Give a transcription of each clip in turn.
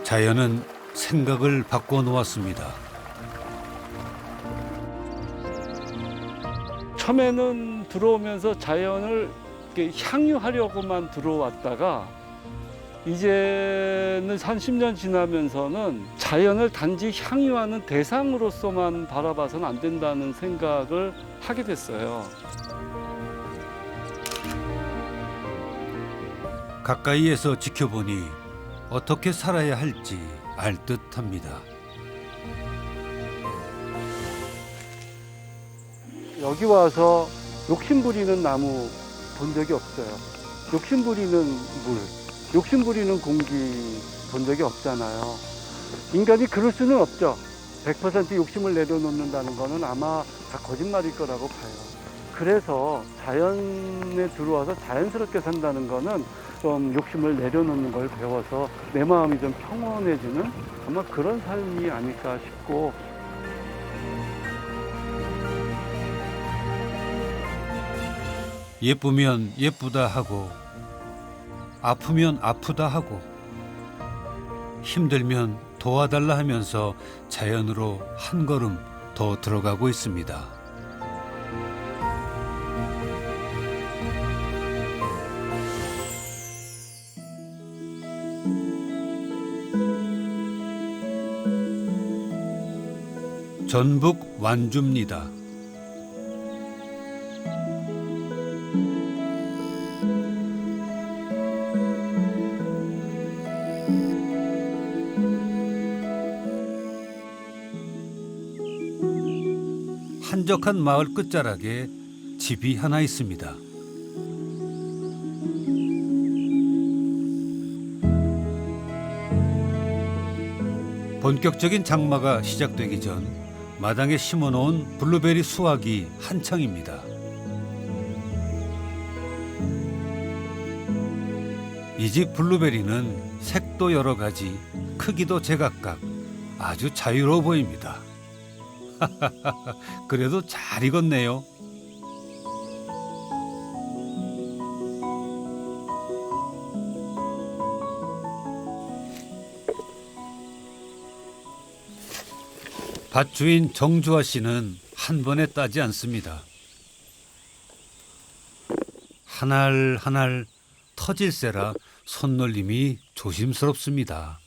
자연은 생각을 바꿔 놓았습니다. 처음에는 들어오면서 자연을 이렇게 향유하려고만 들어왔다가 이제는 한 10년 지나면서는 자연을 단지 향유하는 대상으로서만 바라봐서는 안 된다는 생각을 하게 됐어요. 가까이에서 지켜보니 어떻게 살아야 할지 알 듯합니다. 여기 와서 욕심 부리는 나무 본 적이 없어요. 욕심 부리는 물, 욕심 부리는 공기 본 적이 없잖아요. 인간이 그럴 수는 없죠. 100% 욕심을 내려놓는다는 거는 아마 다 거짓말일 거라고 봐요. 그래서 자연에 들어와서 자연스럽게 산다는 거는 좀 욕심을 내려놓는 걸 배워서 내 마음이 좀 평온해지는 아마 그런 삶이 아닐까 싶고, 예쁘면 예쁘다 하고 아프면 아프다 하고 힘들면 도와달라 하면서 자연으로 한 걸음 더 들어가고 있습니다. 전북 완주입니다. 한적한 마을 끝자락에 집이 하나 있습니다. 본격적인 장마가 시작되기 전 마당에 심어놓은 블루베리 수확이 한창입니다. 이 집 블루베리는 색도 여러 가지, 크기도 제각각 아주 자유로워 보입니다. 그래도 잘 익었네요. 밭주인 정주아 씨는 한 번에 따지 않습니다. 한 알 한 알 터질세라 손놀림이 조심스럽습니다.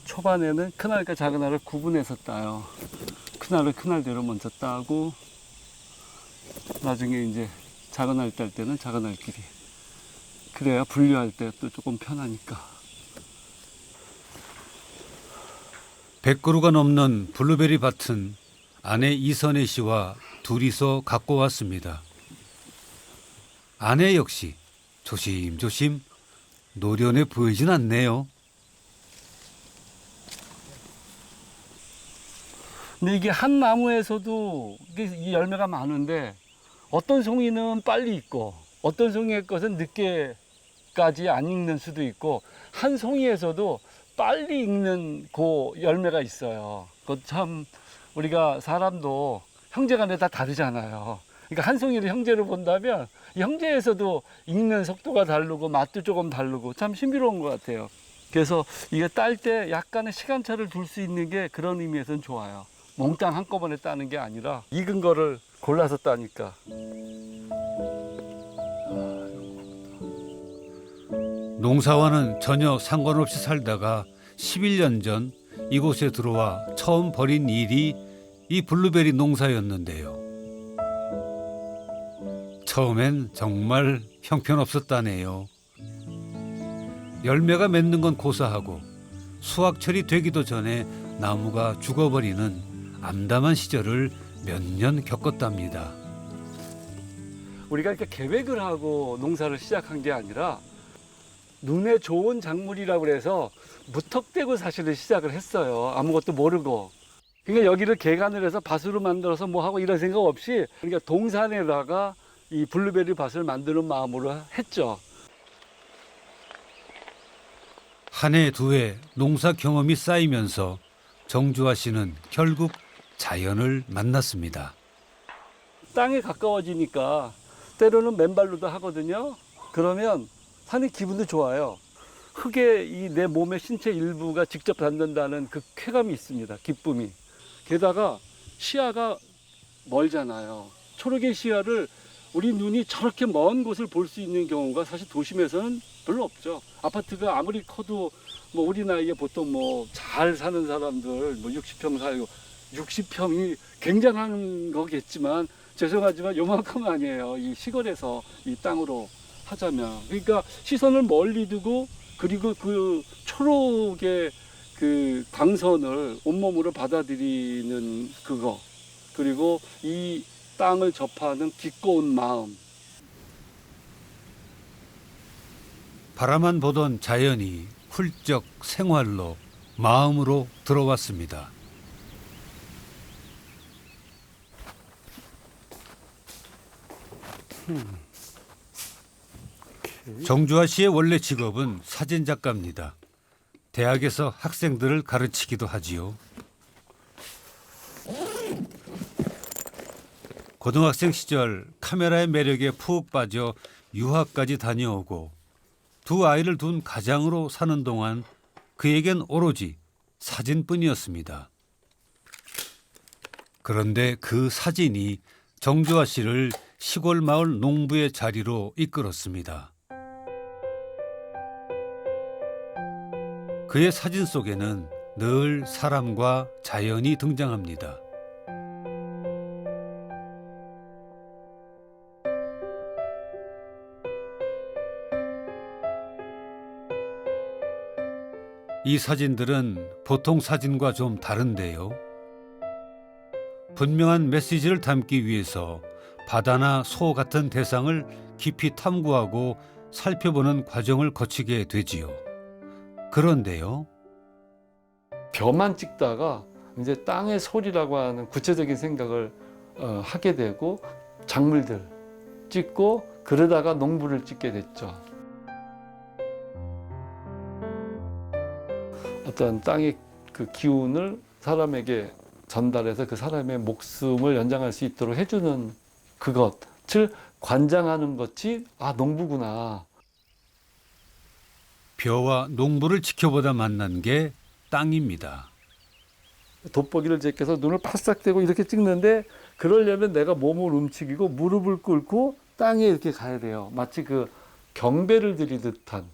초반에는 큰 알과 작은 알을 구분해서 따요. 큰 알을 큰 알대로 먼저 따고, 나중에 이제 작은 알 딸 때는 작은 알끼리. 그래야 분류할 때 또 조금 편하니까. 100그루가 넘는 블루베리 밭은 아내 이선혜 씨와 둘이서 갖고 왔습니다. 아내 역시 조심조심 노련해 보이진 않네요. 근데 이게 한 나무에서도 이 열매가 많은데, 어떤 송이는 빨리 익고 어떤 송이의 것은 늦게까지 안 익는 수도 있고, 한 송이에서도 빨리 익는 그 열매가 있어요. 그 참 우리가 사람도 형제간에 다 다르잖아요. 그러니까 한 송이를 형제로 본다면 이 형제에서도 익는 속도가 다르고 맛도 조금 다르고 참 신비로운 것 같아요. 그래서 이게 딸 때 약간의 시간차를 둘 수 있는 게 그런 의미에서는 좋아요. 몽땅 한꺼번에 따는 게 아니라 익은 거를 골라서 따니까. 농사와는 전혀 상관없이 살다가 11년 전 이곳에 들어와 처음 벌인 일이 이 블루베리 농사였는데요. 처음엔 정말 형편없었다네요. 열매가 맺는 건 고사하고 수확철이 되기도 전에 나무가 죽어버리는 암담한 시절을 몇 년 겪었답니다. 우리가 이렇게 계획을 하고 농사를 시작한 게 아니라 눈에 좋은 작물이라고 해서 무턱대고 사실은 시작을 했어요. 아무것도 모르고. 그러니까 여기를 개간을 해서 밭으로 만들어서 뭐 하고 이런 생각 없이, 그러니까 동산에다가 이 블루베리 밭을 만드는 마음으로 했죠. 한 해 두 해 농사 경험이 쌓이면서 정주아 씨는 결국 자연을 만났습니다. 땅에 가까워지니까 때로는 맨발로도 하거든요. 그러면 하는 기분도 좋아요. 흙에 이 내 몸의 신체 일부가 직접 닿는다는 그 쾌감이 있습니다. 기쁨이. 게다가 시야가 멀잖아요. 초록의 시야를 우리 눈이 저렇게 먼 곳을 볼 수 있는 경우가 사실 도심에서는 별로 없죠. 아파트가 아무리 커도 뭐 우리 나이에 보통 뭐 잘 사는 사람들 뭐 60평 살고 60평이 굉장한 거겠지만 죄송하지만 요만큼 아니에요. 이 시골에서 이 땅으로 하자면. 그러니까 시선을 멀리 두고 그리고 그 초록의 그 광선을 온몸으로 받아들이는 그거. 그리고 이 땅을 접하는 기꺼운 마음. 바라만 보던 자연이 훌쩍 생활로 마음으로 들어왔습니다. 정주하 씨의 원래 직업은 사진작가입니다. 대학에서 학생들을 가르치기도 하지요. 고등학생 시절 카메라의 매력에 푹 빠져 유학까지 다녀오고 두 아이를 둔 가장으로 사는 동안 그에겐 오로지 사진뿐이었습니다. 그런데 그 사진이 정주하 씨를 시골 마을 농부의 자리로 이끌었습니다. 그의 사진 속에는 늘 사람과 자연이 등장합니다. 이 사진들은 보통 사진과 좀 다른데요. 분명한 메시지를 담기 위해서 바다나 소 같은 대상을 깊이 탐구하고 살펴보는 과정을 거치게 되지요. 그런데요. 벼만 찍다가 이제 땅의 소리라고 하는 구체적인 생각을 하게 되고 작물들 찍고 그러다가 농부를 찍게 됐죠. 어떤 땅의 그 기운을 사람에게 전달해서 그 사람의 목숨을 연장할 수 있도록 해주는 그것을 관장하는 것이 농부구나. 벼와 농부를 지켜보다 만난 게 땅입니다. 돋보기를 제껴서 눈을 바싹 떼고 이렇게 찍는데 그러려면 내가 몸을 움직이고 무릎을 꿇고 땅에 이렇게 가야 돼요. 마치 그 경배를 드리듯한.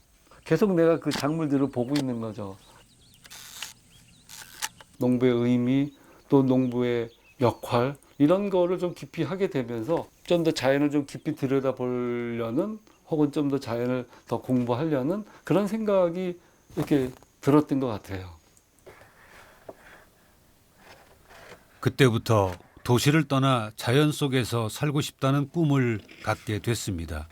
계속 내가 그 작물들을 보고 있는 거죠. 농부의 의미, 또 농부의 역할 이런 거를 좀 깊이 하게 되면서 좀 더 자연을 좀 깊이 들여다보려는 혹은 좀 더 자연을 더 공부하려는 그런 생각이 이렇게 들었던 것 같아요. 그때부터 도시를 떠나 자연 속에서 살고 싶다는 꿈을 갖게 됐습니다.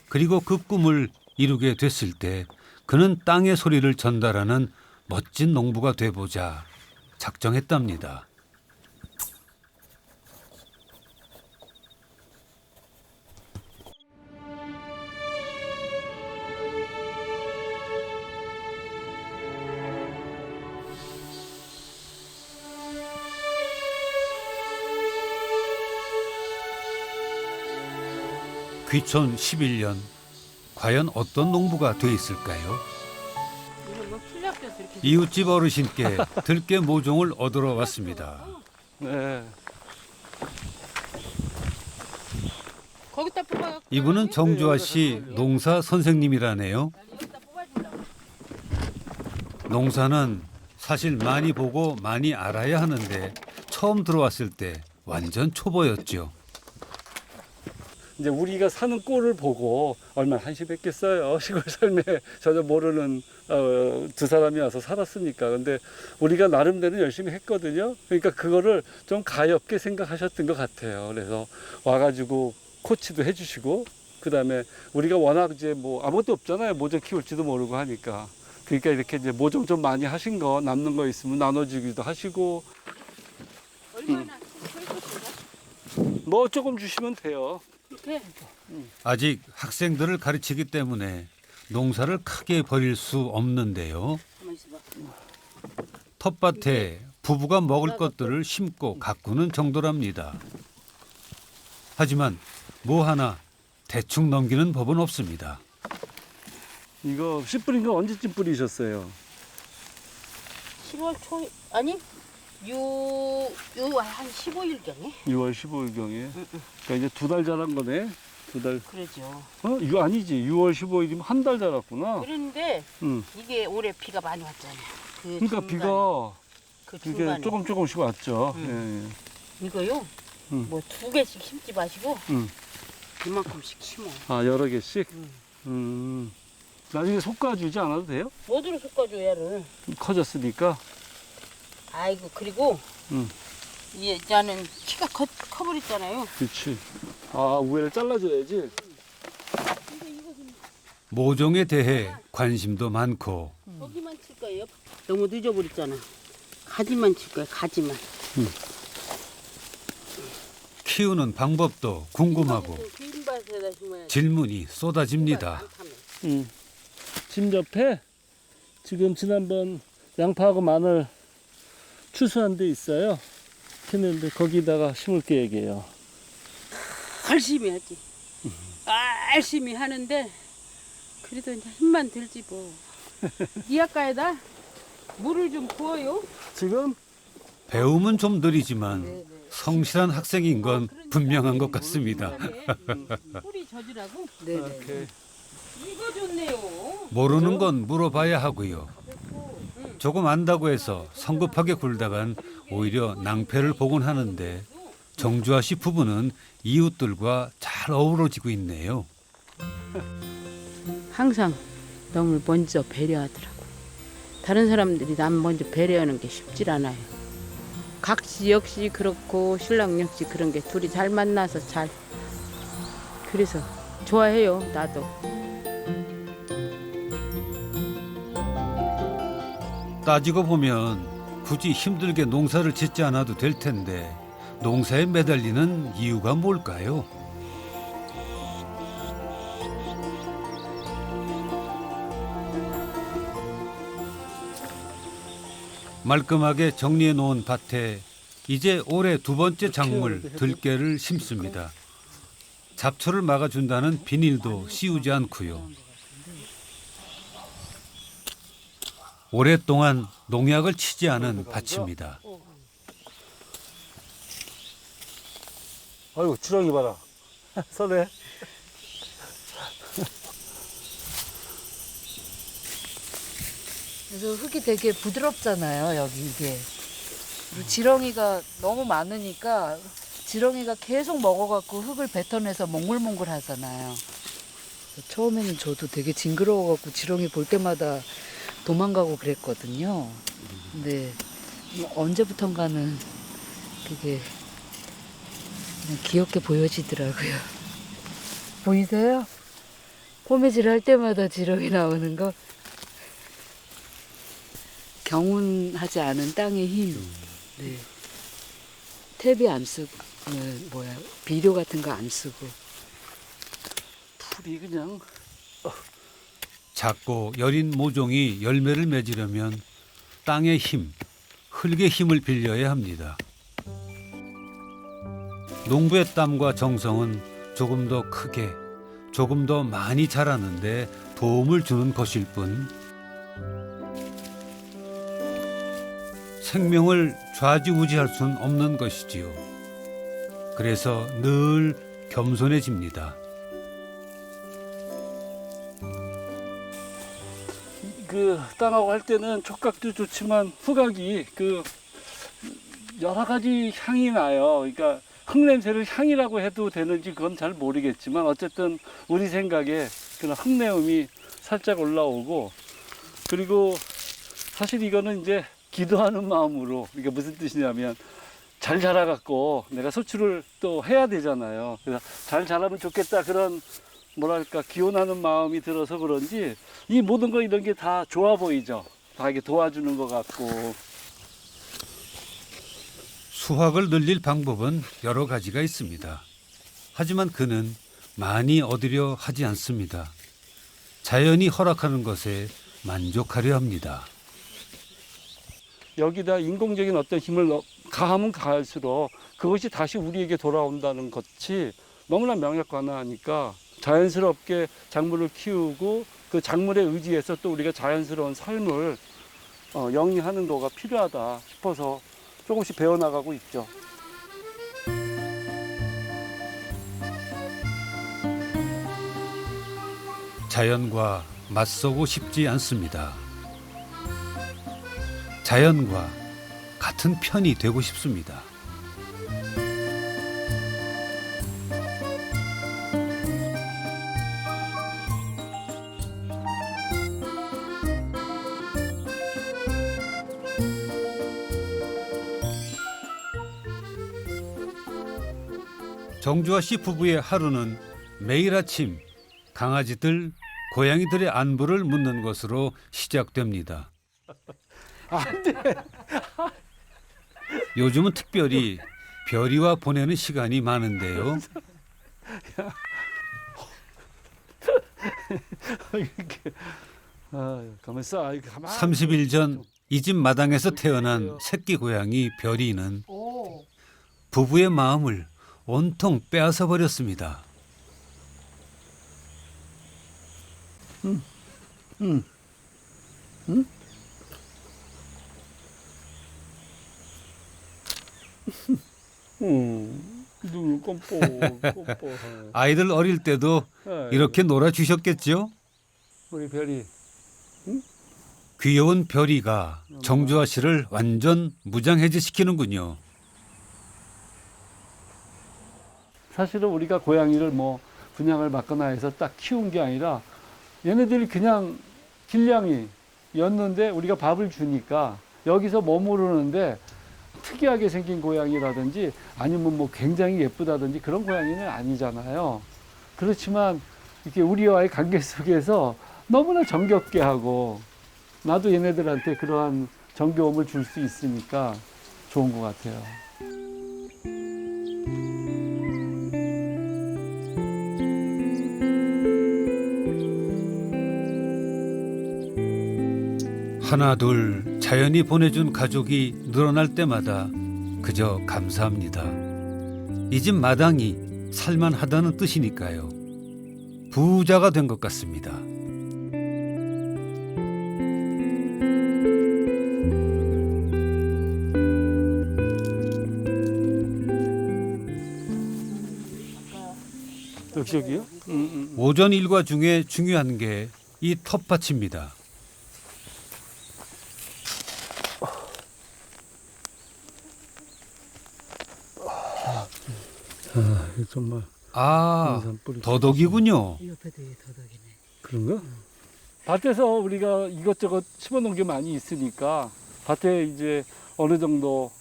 그리고 그 꿈을 이루게 됐을 때 그는 땅의 소리를 전달하는 멋진 농부가 돼보자 작정했답니다. 귀촌 11년, 과연 어떤 농부가 돼 있을까요? 이웃집 어르신께 들깨 모종을 얻으러 왔습니다. 네. 거기다 뽑아. 이분은 정주하 씨 농사 선생님이라네요. 농사는 사실 많이 보고 많이 알아야 하는데 처음 들어왔을 때 완전 초보였죠. 이제 우리가 사는 꼴을 보고 얼마나 한심했겠어요. 시골 삶에 전혀 모르는 두 사람이 와서 살았으니까. 근데 우리가 나름대로 열심히 했거든요. 그러니까 그거를 좀 가엽게 생각하셨던 것 같아요. 그래서 와가지고 코치도 해주시고, 그 다음에 우리가 워낙 이제 뭐 아무것도 없잖아요. 모종 키울지도 모르고 하니까. 그러니까 이렇게 이제 모종 좀 많이 하신 거 남는 거 있으면 나눠주기도 하시고. 얼마나 뭐 조금 주시면 돼요. 이렇게 아직 학생들을 가르치기 때문에 농사를 크게 벌일 수 없는데요. 가만 있어봐. 텃밭에 부부가 먹을 것들을 심고 가꾸는 정도랍니다. 하지만 뭐 하나 대충 넘기는 법은 없습니다. 이거 씨 뿌린 거 언제쯤 뿌리셨어요? 10월 초 아니 요한 15일경에 6월 15일경에. 그러니까 이제 2달 자란 거네. 2달. 그러죠. 이거 아니지. 6월 15일이면 한 달 자랐구나. 그런데 응. 이게 올해 비가 많이 왔잖아요. 그러니까 비가 그 이게 중간에 조금씩 왔죠. 이거요. 응. 뭐 2개씩 심지 마시고 응. 이만큼씩 심어. 아, 여러 개씩? 응. 나중에 솎아주지 않아도 돼요? 어디로 솎아줘 얘를. 커졌으니까. 아이고 그리고 응. 얘는 키가 커버렸잖아요. 그렇지. 아, 우회를 잘라줘야지. 모종에 대해 관심도 많고 거기만 칠 거예요. 너무 늦어버렸잖아. 가지만 칠 거예요. 가지만. 키우는 방법도 궁금하고 긴 밭에다 심어야지. 질문이 쏟아집니다. 집 옆에 지금 지난번 양파하고 마늘 추수한 데 있어요. 했는데 거기다가 심을 계획이에요. 열심히 하지. 열심히 하는데 그래도 이제 힘만 들지 뭐. 이 아까에다 물을 좀 부어요. 지금 배움은 좀 느리지만 성실한 학생인 건 분명한 것 같습니다. 뿌리 젖으라고? 이렇게 이거 좋네요. 모르는 건 물어봐야 하고요. 조금 안다고 해서 성급하게 굴다간 오히려 낭패를 보곤 하는데 정주아 씨 부부는 이웃들과 잘 어우러지고 있네요. 항상 너무 먼저 배려하더라고. 다른 사람들이 남 먼저 배려하는 게 쉽질 않아요. 각시 역시 그렇고 신랑 역시 그런 게 둘이 잘 만나서 잘 그래서 좋아해요. 나도. 따지고 보면 굳이 힘들게 농사를 짓지 않아도 될 텐데 농사에 매달리는 이유가 뭘까요? 말끔하게 정리해 놓은 밭에 이제 올해 2번째 작물 들깨를 심습니다. 잡초를 막아준다는 비닐도 씌우지 않고요. 오랫동안 농약을 치지 않은 밭입니다. 아이고, 지렁이 봐라. 서네. 그래서 흙이 되게 부드럽잖아요, 여기 이게. 그리고 지렁이가 너무 많으니까 지렁이가 계속 먹어갖고 흙을 뱉어내서 몽글몽글 하잖아요. 처음에는 저도 되게 징그러워갖고 지렁이 볼 때마다 도망가고 그랬거든요. 근데 언제부턴가는 그게 그냥 귀엽게 보여지더라고요. 보이세요? 포매질 할 때마다 지렁이 나오는 거. 경운하지 않은 땅의 힘. 네. 탭이 안 쓰고, 비료 같은 거 안 쓰고. 풀이 그냥. 작고 여린 모종이 열매를 맺으려면 땅의 힘, 흙의 힘을 빌려야 합니다. 농부의 땀과 정성은 조금 더 크게, 조금 더 많이 자라는데 도움을 주는 것일 뿐 생명을 좌지우지할 수는 없는 것이지요. 그래서 늘 겸손해집니다. 그 땅하고 할 때는 촉각도 좋지만 후각이 그 여러 가지 향이 나요. 그러니까 흙냄새를 향이라고 해도 되는지 그건 잘 모르겠지만 어쨌든 우리 생각에 그런 흙내음이 살짝 올라오고, 그리고 사실 이거는 이제 기도하는 마음으로, 이게 무슨 뜻이냐면 잘 자라갖고 내가 소출을 또 해야 되잖아요. 그래서 잘 자라면 좋겠다, 그런 뭐랄까 기원하는 마음이 들어서 그런지 이 모든 거 이런 게 다 좋아 보이죠. 다 이게 도와주는 것 같고. 수확을 늘릴 방법은 여러 가지가 있습니다. 하지만 그는 많이 얻으려 하지 않습니다. 자연이 허락하는 것에 만족하려 합니다. 여기다 인공적인 어떤 힘을 가하면 가할수록 그것이 다시 우리에게 돌아온다는 것이 너무나 명확하니까 자연스럽게 작물을 키우고 그 작물에 의지해서 또 우리가 자연스러운 삶을 영위하는 거가 필요하다 싶어서 조금씩 배워나가고 있죠. 자연과 맞서고 싶지 않습니다. 자연과 같은 편이 되고 싶습니다. 정주아 씨 부부의 하루는 매일 아침 강아지들, 고양이들의 안부를 묻는 것으로 시작됩니다. 요즘은 특별히 별이와 보내는 시간이 많은데요. 이렇게 가만 있어. 30일 전 이 집 마당에서 태어난 새끼 고양이 별이는 부부의 마음을 온통 빼앗아 버렸습니다. 눈 꼼뽀. 아이들 어릴 때도 이렇게 놀아주셨겠죠? 우리 별이. 귀여운 별이가 정주아 씨를 완전 무장해제시키는군요. 사실은 우리가 고양이를 뭐 분양을 받거나 해서 딱 키운 게 아니라 얘네들이 그냥 길냥이였는데 우리가 밥을 주니까 여기서 머무르는데 특이하게 생긴 고양이라든지 아니면 뭐 굉장히 예쁘다든지 그런 고양이는 아니잖아요. 그렇지만 이렇게 우리와의 관계 속에서 너무나 정겹게 하고 나도 얘네들한테 그러한 정겨움을 줄 수 있으니까 좋은 것 같아요. 하나 둘 자연이 보내준 가족이 늘어날 때마다 그저 감사합니다. 이 집 마당이 살만하다는 뜻이니까요. 부자가 된 것 같습니다. 여기요? 오전 일과 중에 중요한 게 이 텃밭입니다. 정말 아, 더덕이군요. 옆에도 이 더덕이네. 그런가? 밭에서 우리가 이것저것 심어놓은 게 많이 있으니까 밭에 이제 어느 정도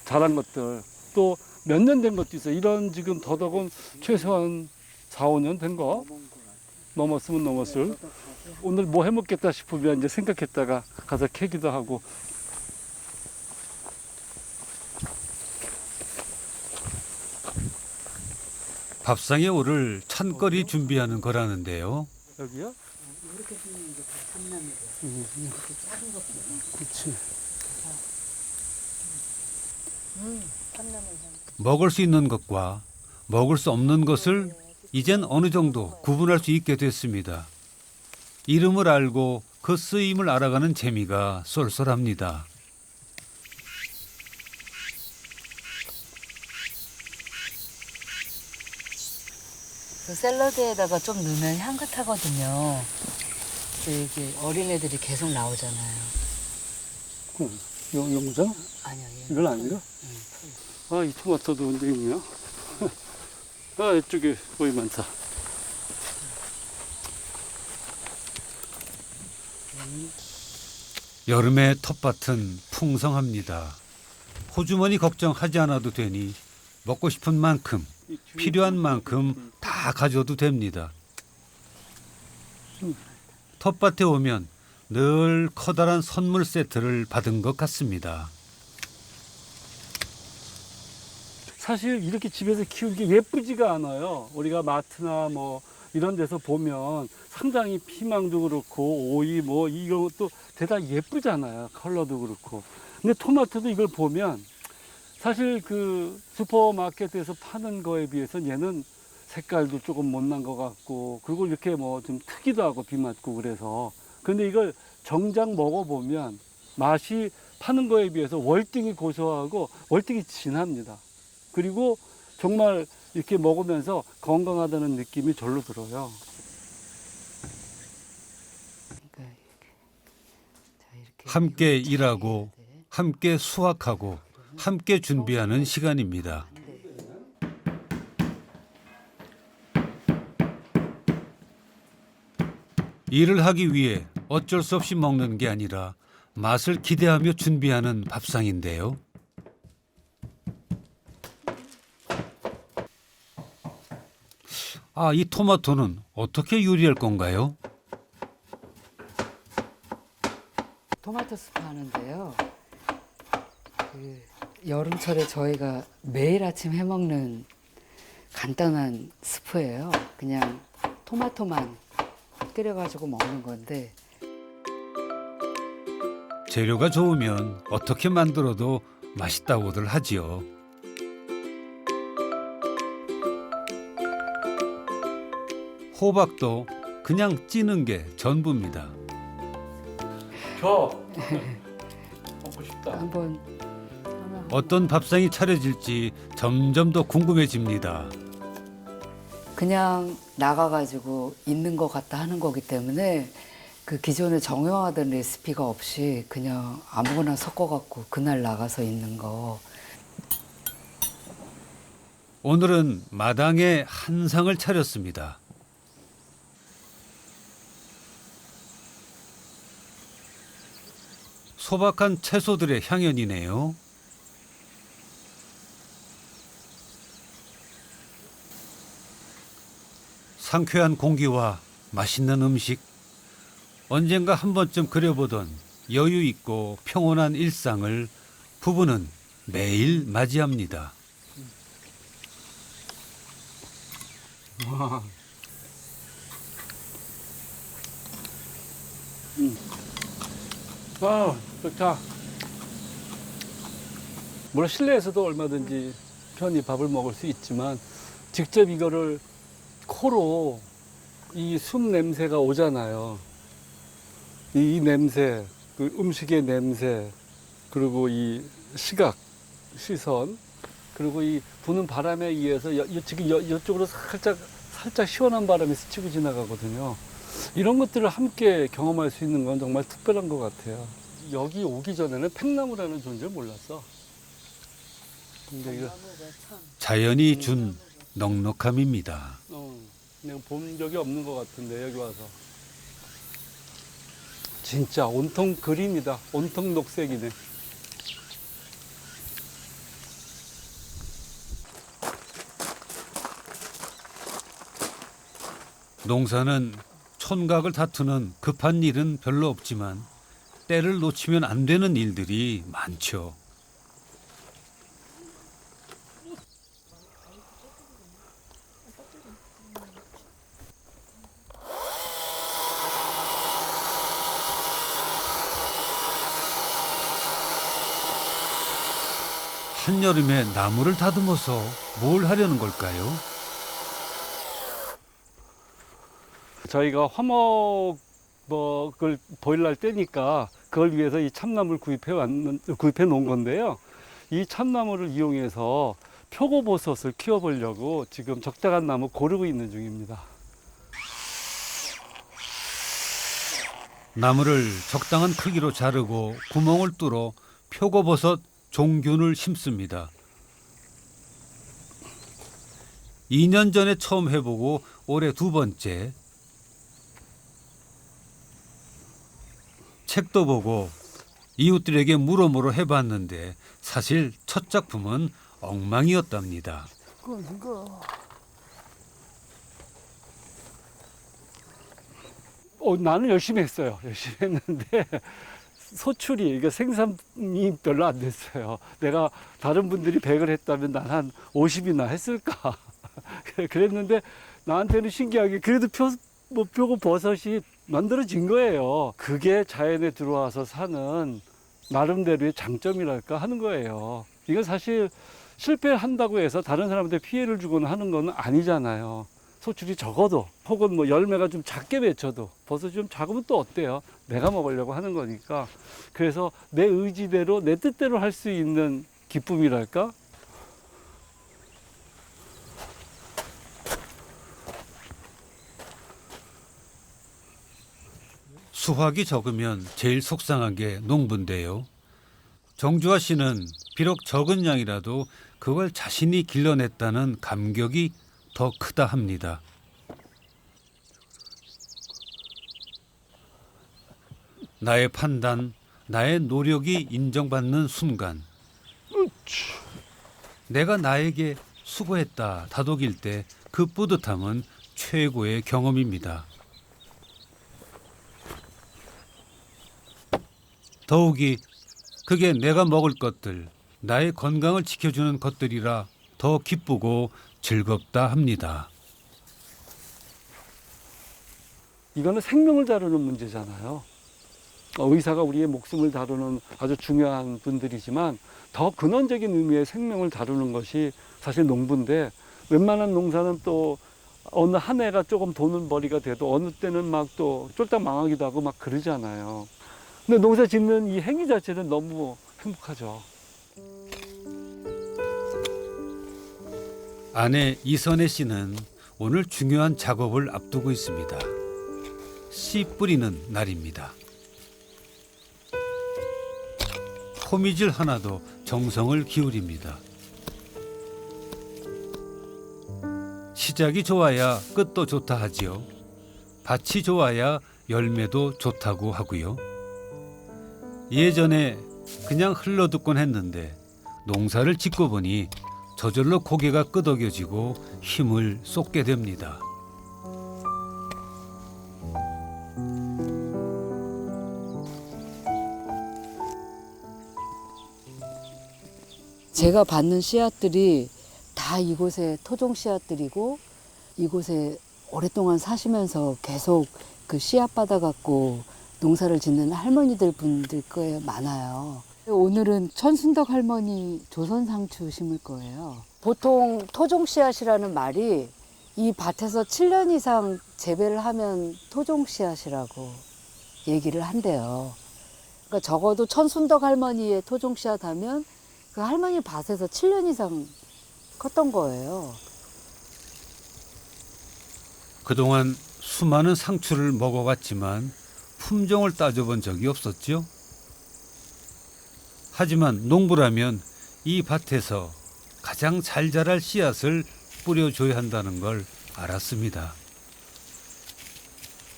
자란 것들 또 몇 년 된 것도 있어요. 이런 지금 더덕은 최소한 4, 5년 된 거 넘었으면 넘었을. 오늘 뭐 해먹겠다 싶으면 이제 생각했다가 가서 캐기도 하고. 밥상에 오를 찬거리 준비하는 거라는데요. 여기요? 이렇게 생긴 게 다 참나무래요. 이렇게 작은 것보다. 그렇지. 참나무 먹을 수 있는 것과 먹을 수 없는 것을 이젠 어느 정도 구분할 수 있게 됐습니다. 이름을 알고 그 쓰임을 알아가는 재미가 쏠쏠합니다. 그 샐러드에다가 좀 넣으면 향긋하거든요. 이게 어린애들이 계속 나오잖아요. 영장? 아니요. 이건 아닌가? 아, 이 토마토도 언제 있냐? 아, 이쪽에 거의 많다. 여름의 텃밭은 풍성합니다. 호주머니 걱정하지 않아도 되니 먹고 싶은 만큼 필요한 만큼 다 가져도 됩니다. 텃밭에 오면 늘 커다란 선물 세트를 받은 것 같습니다. 사실 이렇게 집에서 키우기 예쁘지가 않아요. 우리가 마트나 뭐 이런 데서 보면 상당히 피망도 그렇고 오이 뭐 이런 것도 대단히 예쁘잖아요. 컬러도 그렇고. 근데 토마토도 이걸 보면 사실 그 슈퍼마켓에서 파는 거에 비해서 얘는 색깔도 조금 못난 것 같고, 그리고 이렇게 뭐 좀 트기도 하고 비 맞고 그래서. 근데 이걸 정작 먹어보면 맛이 파는 거에 비해서 월등히 고소하고 월등히 진합니다. 그리고 정말 이렇게 먹으면서 건강하다는 느낌이 절로 들어요. 그러니까 자, 이렇게 함께 이걸 잘 일하고 해야 돼. 함께 수확하고 함께 준비하는 시간입니다. 일을 하기 위해 어쩔 수 없이 먹는 게 아니라 맛을 기대하며 준비하는 밥상인데요. 아, 이 토마토는 어떻게 요리할 건가요? 토마토 수프 하는데요. 그 여름철에 저희가 매일 아침 해먹는 간단한 스프예요. 그냥 토마토만 끓여가지고 먹는 건데 재료가 좋으면 어떻게 만들어도 맛있다고들 하지요. 호박도 그냥 찌는 게 전부입니다. 저 먹고 싶다. 한번 어떤 밥상이 차려질지 점점 더 궁금해집니다. 그냥 나가가지고 있는 것 같다 하는 거기 때문에 그 기존에 정형화된 레시피가 없이 그냥 아무거나 섞어갖고 그날 나가서 있는 거. 오늘은 마당에 한 상을 차렸습니다. 소박한 채소들의 향연이네요. 상쾌한 공기와 맛있는 음식. 언젠가 한 번쯤 그려보던 여유 있고 평온한 일상을 부부는 매일 맞이합니다. 와. 아, 좋다. 물론 실내에서도 얼마든지 편히 밥을 먹을 수 있지만 직접 이거를 코로 이 숨 냄새가 오잖아요. 이 냄새, 그 음식의 냄새, 그리고 이 시각, 시선, 그리고 이 부는 바람에 의해서 지금 이쪽으로 살짝 시원한 바람이 스치고 지나가거든요. 이런 것들을 함께 경험할 수 있는 건 정말 특별한 것 같아요. 여기 오기 전에는 팽나무라는 존재를 몰랐어. 근데 이거 자연이 준 넉넉함입니다. 내가 본 적이 없는 것 같은데 여기 와서 진짜 온통 그림이다. 온통 녹색이네. 농사는 촌각을 다투는 급한 일은 별로 없지만 때를 놓치면 안 되는 일들이 많죠. 한여름에 나무를 다듬어서 뭘 하려는 걸까요? 저희가 화목을 보일날 때니까 그걸 위해서 이 참나무를 구입해 놓은 건데요. 이 참나무를 이용해서 표고버섯을 키워보려고 지금 적당한 나무 고르고 있는 중입니다. 나무를 적당한 크기로 자르고 구멍을 뚫어 표고버섯 종균을 심습니다. 2년 전에 처음 해보고 올해 두 번째. 책도 보고 이웃들에게 물어물어 해봤는데 사실 첫 작품은 엉망이었답니다. 나는 열심히 했어요. 열심히 했는데 소출이, 이게 생산이 별로 안 됐어요. 내가 다른 분들이 100을 했다면 난 한 50이나 했을까. 그랬는데 나한테는 신기하게 그래도 표고버섯이 만들어진 거예요. 그게 자연에 들어와서 사는 나름대로의 장점이랄까 하는 거예요. 이건 사실 실패한다고 해서 다른 사람한테 피해를 주거나 하는 건 아니잖아요. 소출이 적어도 혹은 뭐 열매가 좀 작게 맺혀도 버섯이 좀 작으면 또 어때요? 내가 먹으려고 하는 거니까. 그래서 내 의지대로 내 뜻대로 할 수 있는 기쁨이랄까? 수확이 적으면 제일 속상한 게 농부인데요. 정주아 씨는 비록 적은 양이라도 그걸 자신이 길러냈다는 감격이 더 크다 합니다. 나의 판단, 나의 노력이 인정받는 순간, 내가 나에게 수고했다 다독일 때 그 뿌듯함은 최고의 경험입니다. 더욱이 그게 내가 먹을 것들, 나의 건강을 지켜주는 것들이라 더 기쁘고 즐겁다 합니다. 이거는 생명을 다루는 문제잖아요. 의사가 우리의 목숨을 다루는 아주 중요한 분들이지만 더 근원적인 의미의 생명을 다루는 것이 사실 농부인데, 웬만한 농사는 또 어느 한 해가 조금 도는 벌이가 돼도 어느 때는 막 또 쫄딱 망하기도 하고 막 그러잖아요. 근데 농사 짓는 이 행위 자체는 너무 행복하죠. 아내 이선혜 씨는 오늘 중요한 작업을 앞두고 있습니다. 씨 뿌리는 날입니다. 호미질 하나도 정성을 기울입니다. 시작이 좋아야 끝도 좋다 하지요. 밭이 좋아야 열매도 좋다고 하고요. 예전에 그냥 흘러듣곤 했는데 농사를 짓고 보니 저절로 고개가 끄덕여지고 힘을 쏟게 됩니다. 제가 받는 씨앗들이 다 이곳의 토종 씨앗들이고, 이곳에 오랫동안 사시면서 계속 그 씨앗 받아갖고 농사를 짓는 할머니들 분들 거에 많아요. 오늘은 천순덕 할머니 조선 상추 심을 거예요. 보통 토종 씨앗이라는 말이 이 밭에서 7년 이상 재배를 하면 토종 씨앗이라고 얘기를 한대요. 그러니까 적어도 천순덕 할머니의 토종 씨앗 하면 그 할머니 밭에서 7년 이상 컸던 거예요. 그동안 수많은 상추를 먹어왔지만 품종을 따져본 적이 없었죠. 하지만 농부라면 이 밭에서 가장 잘 자랄 씨앗을 뿌려줘야 한다는 걸 알았습니다.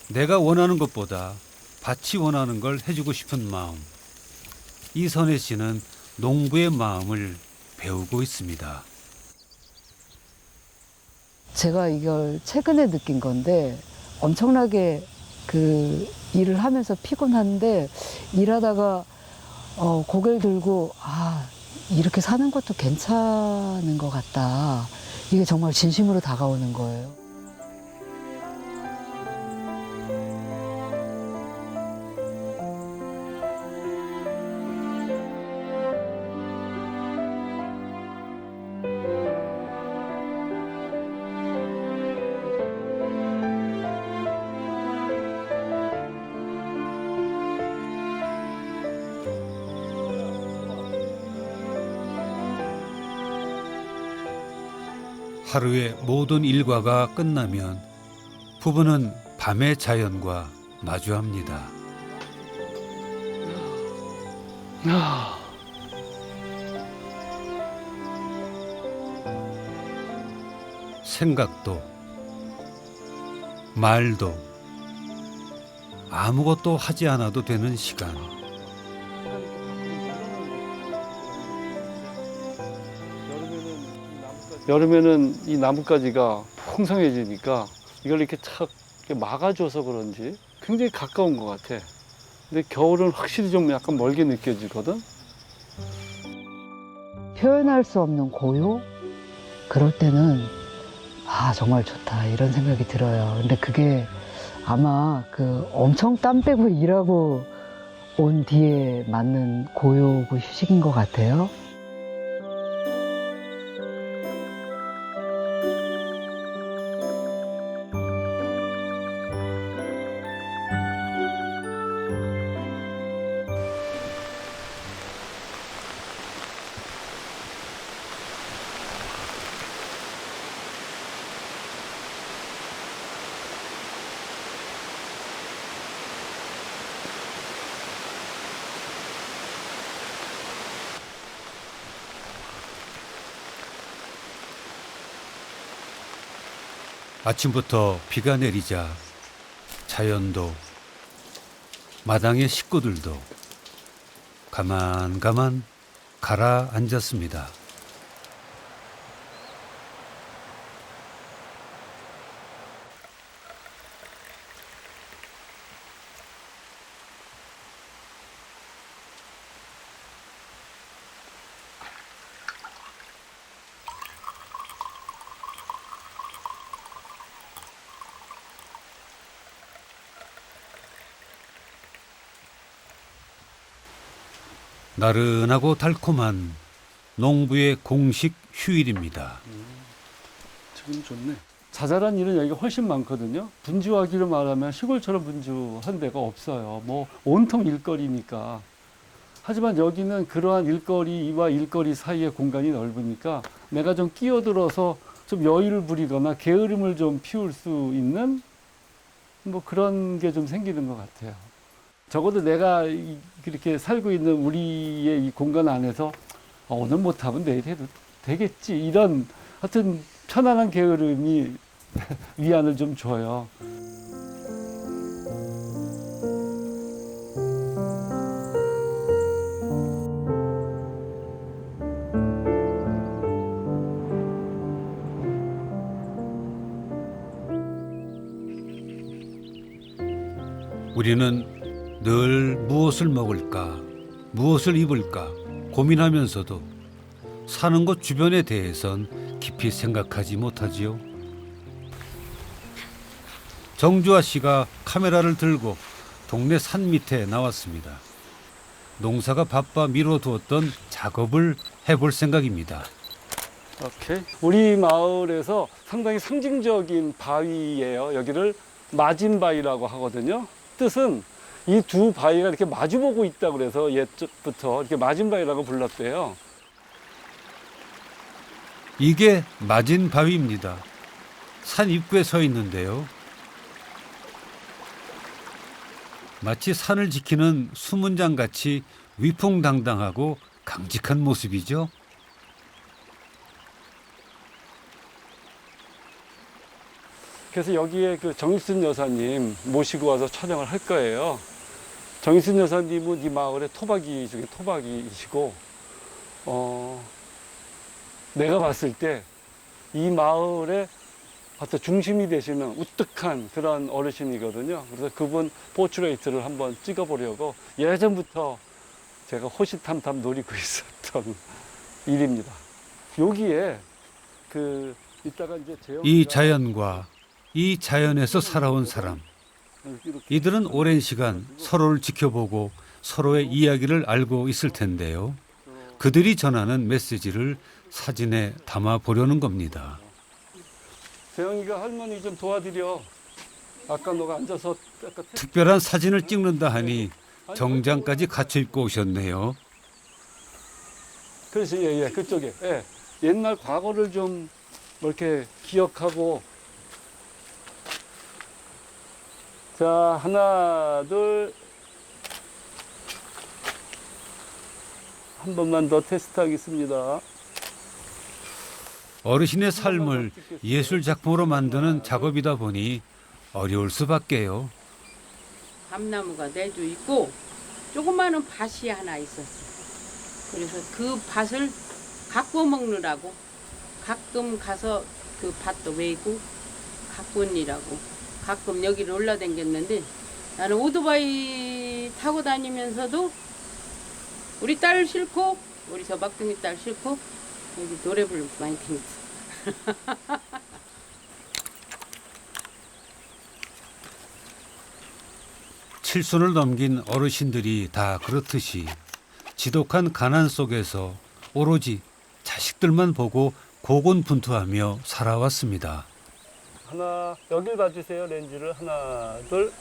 내가 원하는 것보다 밭이 원하는 걸 해주고 싶은 마음. 이선혜 씨는 농부의 마음을 배우고 있습니다. 제가 이걸 최근에 느낀 건데, 엄청나게 그 일을 하면서 피곤한데 일하다가 고개를 들고 이렇게 사는 것도 괜찮은 것 같다. 이게 정말 진심으로 다가오는 거예요. 하루의 모든 일과가 끝나면 부부는 밤의 자연과 마주합니다. 생각도 말도 아무것도 하지 않아도 되는 시간. 여름에는 이 나뭇가지가 풍성해지니까 이걸 이렇게 착 막아줘서 그런지 굉장히 가까운 것 같아. 근데 겨울은 확실히 좀 약간 멀게 느껴지거든. 표현할 수 없는 고요? 그럴 때는 정말 좋다 이런 생각이 들어요. 근데 그게 아마 그 엄청 땀 빼고 일하고 온 뒤에 맞는 고요고 휴식인 것 같아요. 아침부터 비가 내리자 자연도 마당의 식구들도 가만가만 가라앉았습니다. 나른하고 달콤한 농부의 공식 휴일입니다. 지금 좋네. 자잘한 일은 여기가 훨씬 많거든요. 분주하기로 말하면 시골처럼 분주한 데가 없어요. 뭐 온통 일거리니까. 하지만 여기는 그러한 일거리와 일거리 사이의 공간이 넓으니까 내가 좀 끼어들어서 좀 여유를 부리거나 게으름을 좀 피울 수 있는 뭐 그런 게 좀 생기는 것 같아요. 적어도 내가 그렇게 살고 있는 우리의 이 공간 안에서 오늘 못하면 내일 해도 되겠지. 이런 하여튼 편안한 게으름이 위안을 좀 줘요. 우리는 늘 무엇을 먹을까, 무엇을 입을까 고민하면서도 사는 곳 주변에 대해선 깊이 생각하지 못하지요. 정주아 씨가 카메라를 들고 동네 산 밑에 나왔습니다. 농사가 바빠 미뤄두었던 작업을 해볼 생각입니다. 오케이. 우리 마을에서 상당히 상징적인 바위예요. 여기를 마진바위라고 하거든요. 뜻은 이 두 바위가 이렇게 마주보고 있다 그래서 옛부터 이렇게 마진바위라고 불렀대요. 이게 마진 바위입니다. 산 입구에 서 있는데요. 마치 산을 지키는 수문장같이 위풍당당하고 강직한 모습이죠. 그래서 여기에 그 정익순 여사님 모시고 와서 촬영을 할 거예요. 정익순 여사님은 이 마을의 토박이 중에 토박이시고, 내가 봤을 때 이 마을의 어떤 중심이 되시는 우뚝한 그런 어르신이거든요. 그래서 그분 포트레이트를 한번 찍어보려고 예전부터 제가 호시탐탐 노리고 있었던 일입니다. 여기에 이따가 이제 이 자연과 이 자연에서 살아온 사람, 이들은 오랜 시간 서로를 지켜보고 서로의 이야기를 알고 있을 텐데요. 그들이 전하는 메시지를 사진에 담아 보려는 겁니다. 재영이가 할머니 좀 도와드려. 아까 너가 앉아서 특별한 사진을 찍는다 하니 정장까지 갖춰 입고 오셨네요. 그렇지, 예, 그쪽에. 예. 옛날 과거를 좀 이렇게 기억하고. 자, 하나, 둘. 한 번만 더 테스트하겠습니다. 어르신의 삶을 예술 작품으로 만드는 작업이다 보니 어려울 수밖에요. 밤나무가 내주 있고 조그마한 밭이 하나 있었어. 그래서 그 밭을 가꿔 먹느라고 가끔 가서 그 밭도 메고 가꾼이라고 가끔 여기를 올라다녔는데, 나는 오토바이 타고 다니면서도 우리 딸 싫고 우리 저 막둥이 딸 싫고 여기 노래 부르고 많이 다녔어. 칠순을 넘긴 어르신들이 다 그렇듯이 지독한 가난 속에서 오로지 자식들만 보고 고군분투하며 살아왔습니다. 하나, 여길 봐주세요. 렌즈를. 하나, 둘.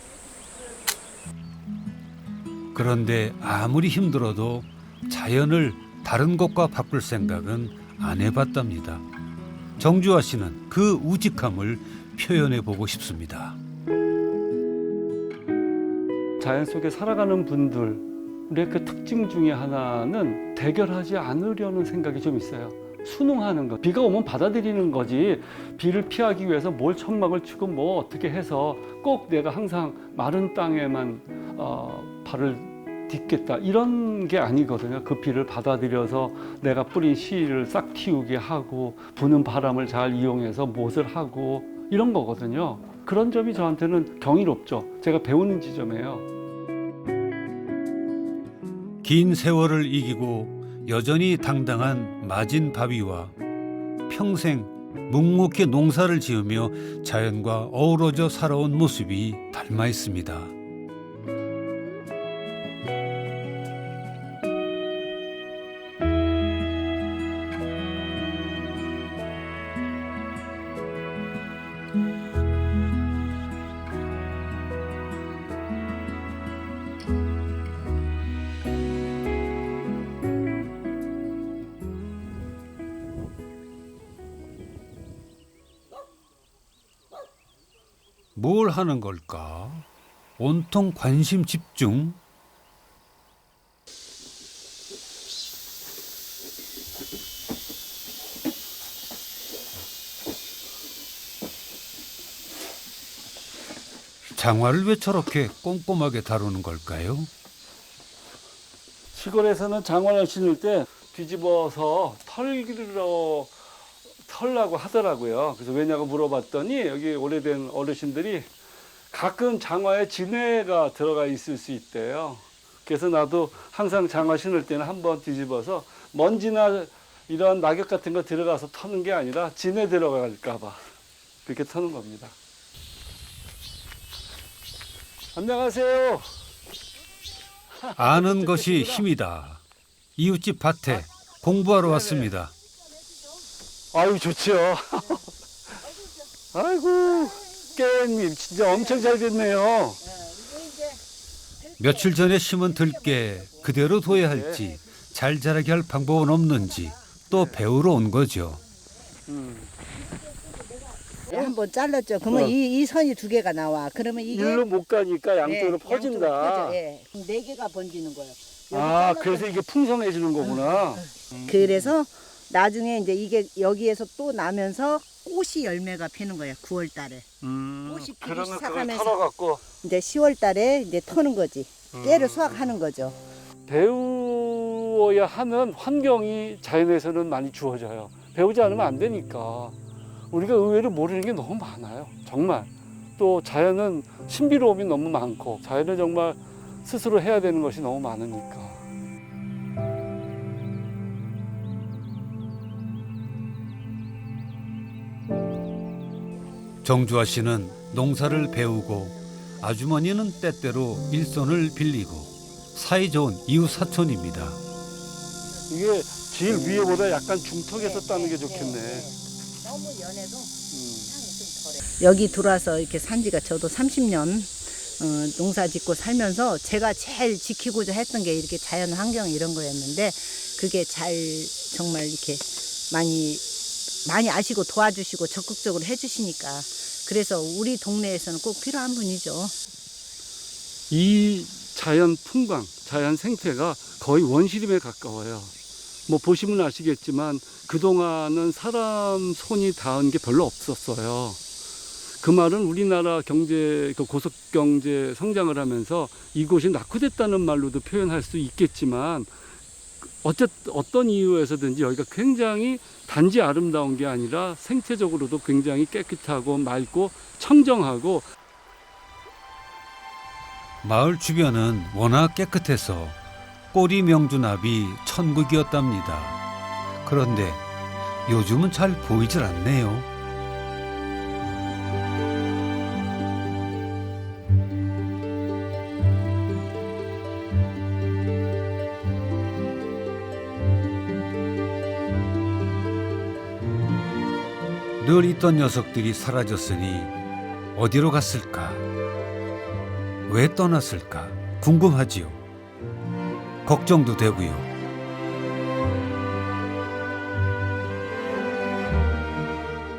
그런데 아무리 힘들어도 자연을 다른 곳과 바꿀 생각은 안 해봤답니다. 정주아 씨는 그 우직함을 표현해 보고 싶습니다. 자연 속에 살아가는 분들의 그 특징 중에 하나는 대결하지 않으려는 생각이 좀 있어요. 순응하는 거. 비가 오면 받아들이는 거지. 비를 피하기 위해서 뭘 천막을 치고 뭐 어떻게 해서 꼭 내가 항상 마른 땅에만 발을 딛겠다 이런 게 아니거든요. 그 비를 받아들여서 내가 뿌린 씨를 싹 틔우게 하고 부는 바람을 잘 이용해서 못을 하고 이런 거거든요. 그런 점이 저한테는 경이롭죠. 제가 배우는 지점이에요. 긴 세월을 이기고 여전히 당당한 마진바위와 평생 묵묵히 농사를 지으며 자연과 어우러져 살아온 모습이 닮아 있습니다. 뭘 하는 걸까? 온통 관심 집중. 장화를 왜 저렇게 꼼꼼하게 다루는 걸까요? 시골에서는 장화를 신을 때 뒤집어서 털라고 하더라고요. 그래서 왜냐고 물어봤더니 여기 오래된 어르신들이 가끔 장화에 진해가 들어가 있을 수 있대요. 그래서 나도 항상 장화 신을 때는 한번 뒤집어서 먼지나 이런 낙엽 같은 거 들어가서 터는 게 아니라 진해 들어갈까 봐 그렇게 터는 겁니다. 안녕하세요. 아는 것이 힘이다. 이웃집 밭에 공부하러 왔습니다. 아유 좋죠. 아이고 깻잎 진짜 엄청 잘 됐네요. 며칠 전에 심은 들깨 그대로 둬야 할지 잘 자라게 할 방법은 없는지 또 배우러 온 거죠. 한번 잘랐죠. 그러면 어. 이 선이 두 개가 나와. 그러면 이게 일로 못 가니까 양쪽으로 예, 퍼진다. 양쪽으로 퍼져. 예. 네 개가 번지는 거예요. 아 그래서 이게 풍성해지는 거구나. 그래서 나중에 이제 이게 여기에서 또 나면서 꽃이 열매가 피는 거예요. 9월 달에. 꽃이 피기 그러면 그걸 시작하면서 털어갖고 이제 10월 달에 이제 터는 거지. 깨를 수확하는 거죠. 배우어야 하는 환경이 자연에서는 많이 주어져요. 배우지 않으면 안 되니까. 우리가 의외로 모르는 게 너무 많아요. 정말. 또 자연은 신비로움이 너무 많고 자연은 정말 스스로 해야 되는 것이 너무 많으니까. 정주아 씨는 농사를 배우고 아주머니는 때때로 일손을 빌리고 사이 좋은 이웃 사촌입니다. 이게 제일 위에보다 약간 중턱에서 따는 게 좋겠네. 너무 연해도 향이 좀 덜해. 여기 들어와서 이렇게 산 지가 저도 30년 농사 짓고 살면서 제가 제일 지키고자 했던 게 이렇게 자연 환경 이런 거였는데 그게 잘 정말 이렇게 많이 아시고 도와주시고 적극적으로 해주시니까 그래서 우리 동네에서는 꼭 필요한 분이죠. 이 자연 풍광, 자연 생태가 거의 원시림에 가까워요. 뭐 보시면 아시겠지만 그동안은 사람 손이 닿은 게 별로 없었어요. 그 말은 우리나라 경제, 그 고속 경제 성장을 하면서 이곳이 낙후됐다는 말로도 표현할 수 있겠지만 어떤 이유에서든지 여기가 굉장히 단지 아름다운 게 아니라 생태적으로도 굉장히 깨끗하고 맑고 청정하고 마을 주변은 워낙 깨끗해서 꼬리 명주나비 천국이었답니다. 그런데 요즘은 잘 보이질 않네요. 늘 있던 녀석들이 사라졌으니 어디로 갔을까? 왜 떠났을까? 궁금하지요. 걱정도 되고요.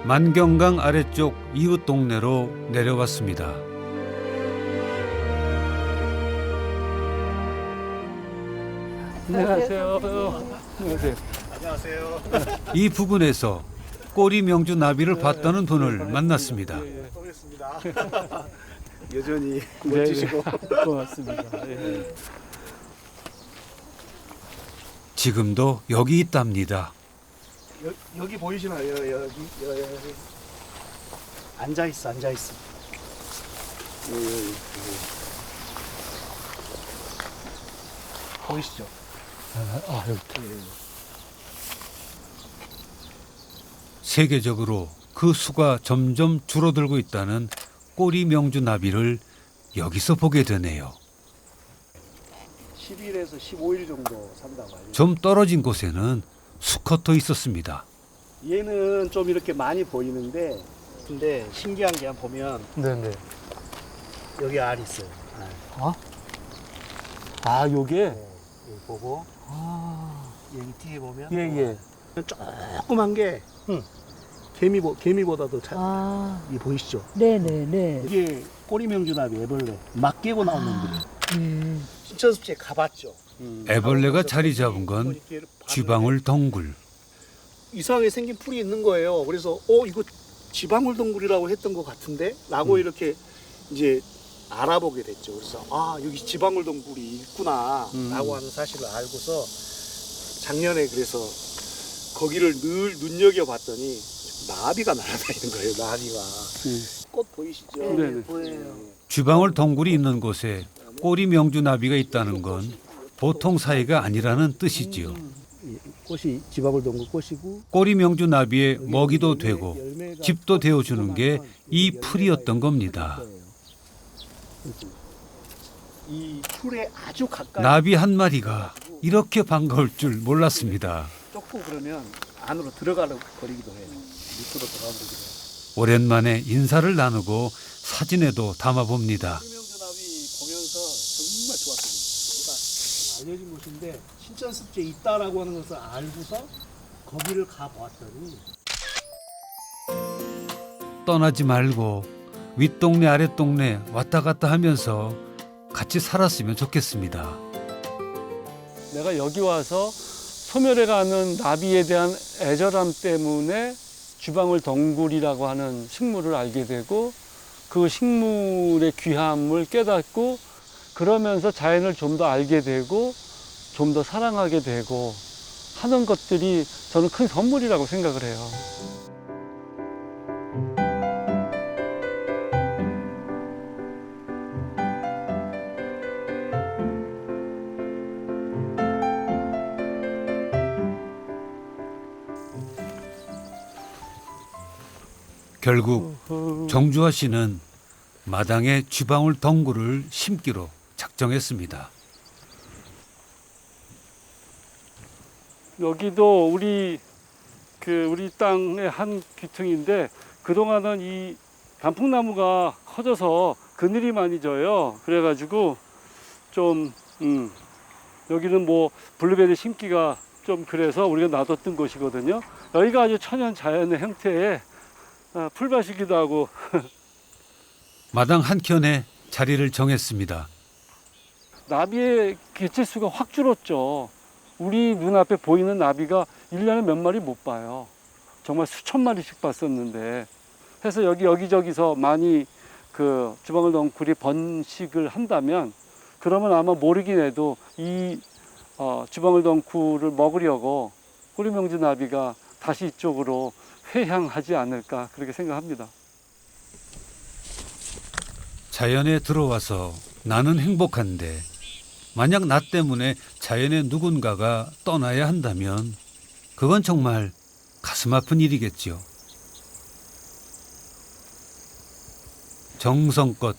만경강 아래쪽 이웃 동네로 내려왔습니다. 안녕하세요. 안녕하세요. 안녕하세요. 이 부근에서 꼬리 명주 나비를 봤다는 분을 만났습니다. 오겠습니다. 여전히 멋지시고. 고맙습니다. 예. 지금도 여기 있답니다. 여기 보이시나요? 여기. 앉아 있어. 여기. 보이시죠? 아, 여기 있다. 세계적으로 그 수가 점점 줄어들고 있다는 꼬리 명주 나비를 여기서 보게 되네요. 10일에서 15일 정도 산다고 하죠. 좀 떨어진 곳에는 수컷도 있었습니다. 얘는 좀 이렇게 많이 보이는데, 근데 신기한 게 보면 네네. 여기 알 있어요. 알. 아, 요게? 여기 보고 아, 여기 뒤에 보면 예. 조그만 게 개미보다도 이 보이시죠? 네네네. 이게 꼬리명주나비 애벌레 막 깨고 나온 놈들이에요. 신천습지에 가봤죠. 애벌레가 자리 잡은 건 쥐방울 덩굴. 이상하게 생긴 풀이 있는 거예요. 그래서 이거 지방울 덩굴이라고 했던 것 같은데 라고 이렇게 이제 알아보게 됐죠. 그래서 여기 지방울 덩굴이 있구나 라고 하는 사실을 알고서 작년에 그래서 거기를 늘 눈여겨봤더니 나비가 날아다니는 거예요. 나비가. 꽃 보이시죠? 네네. 보여요. 쥐방울 덩굴이 있는 곳에 꼬리 명주 나비가 있다는 건 보통 사이가 아니라는 뜻이지요. 이 꽃이 지방울 덩굴 꽃이고 꼬리 명주 나비의 먹이도 되고 집도 되어주는 게 이 풀이었던 겁니다. 이 풀에 아주 가까이 나비 한 마리가 이렇게 반가울 줄 몰랐습니다. 쫓고 그러면 안으로 들어가 버리기도 해요. 밑으로 들어가 버리기도 해요. 오랜만에 인사를 나누고 사진에도 담아봅니다. 꼬리명주나비 보면서 정말 좋았거든요. 알려진 곳인데 신천습지에 있다라고 하는 것을 알고서 거기를 가보았더니 떠나지 말고 윗동네 아랫동네 왔다 갔다 하면서 같이 살았으면 좋겠습니다. 내가 여기 와서 소멸해가는 나비에 대한 애절함 때문에 쥐방울 덩굴이라고 하는 식물을 알게 되고 그 식물의 귀함을 깨닫고 그러면서 자연을 좀 더 알게 되고 좀 더 사랑하게 되고 하는 것들이 저는 큰 선물이라고 생각을 해요. 결국 정주화 씨는 마당에 쥐방울 덩굴을 심기로 작정했습니다. 여기도 우리 땅의 한 귀퉁인데 그동안은 이 단풍나무가 커져서 그늘이 많이 져요. 그래가지고 좀 여기는 뭐 블루베리 심기가 좀 그래서 우리가 놔뒀던 곳이거든요. 여기가 아주 천연 자연의 형태의 풀밭이기도 하고 마당 한켠에 자리를 정했습니다. 나비의 개체수가 확 줄었죠. 우리 눈앞에 보이는 나비가 1년에 몇 마리 못 봐요. 정말 수천 마리씩 봤었는데 해서 여기저기서 많이 그 쥐방울 덩굴이 번식을 한다면 그러면 아마 모르긴 해도 이 쥐방울 덩굴을 먹으려고 꼬리명주 나비가 다시 이쪽으로 회향하지 않을까 그렇게 생각합니다. 자연에 들어와서 나는 행복한데 만약 나 때문에 자연의 누군가가 떠나야 한다면 그건 정말 가슴 아픈 일이겠지요. 정성껏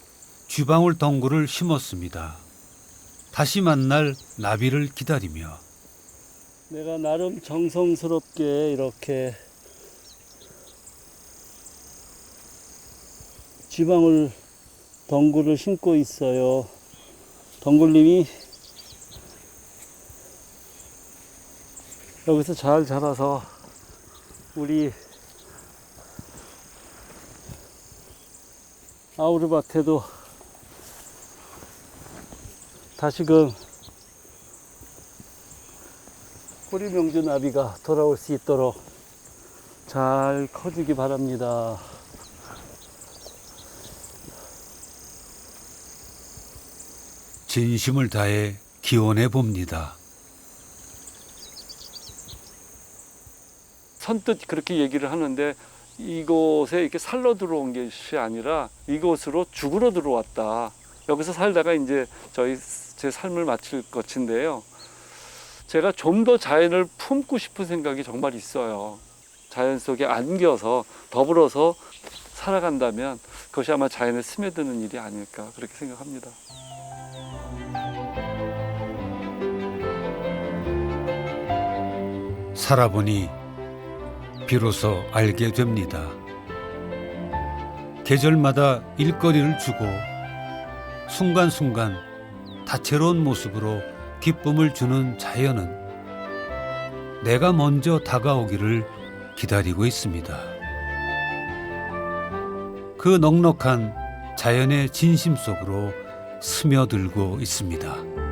쥐방울 덩굴을 심었습니다. 다시 만날 나비를 기다리며 내가 나름 정성스럽게 이렇게 쥐방울 덩굴을 심고 있어요. 덩굴님이 여기서 잘 자라서 우리 아우르밭에도 다시금 뿌리 명주 나비가 돌아올 수 있도록 잘 커주기 바랍니다. 진심을 다해 기원해 봅니다. 선뜻 그렇게 얘기를 하는데 이곳에 이렇게 살러 들어온 것이 아니라 이곳으로 죽으러 들어왔다. 여기서 살다가 이제 제 삶을 마칠 것인데요. 제가 좀 더 자연을 품고 싶은 생각이 정말 있어요. 자연 속에 안겨서 더불어서 살아간다면 그것이 아마 자연에 스며드는 일이 아닐까 그렇게 생각합니다. 살아보니 비로소 알게 됩니다. 계절마다 일거리를 주고 순간순간 다채로운 모습으로 기쁨을 주는 자연은 내가 먼저 다가오기를 기다리고 있습니다. 그 넉넉한 자연의 진심 속으로 스며들고 있습니다.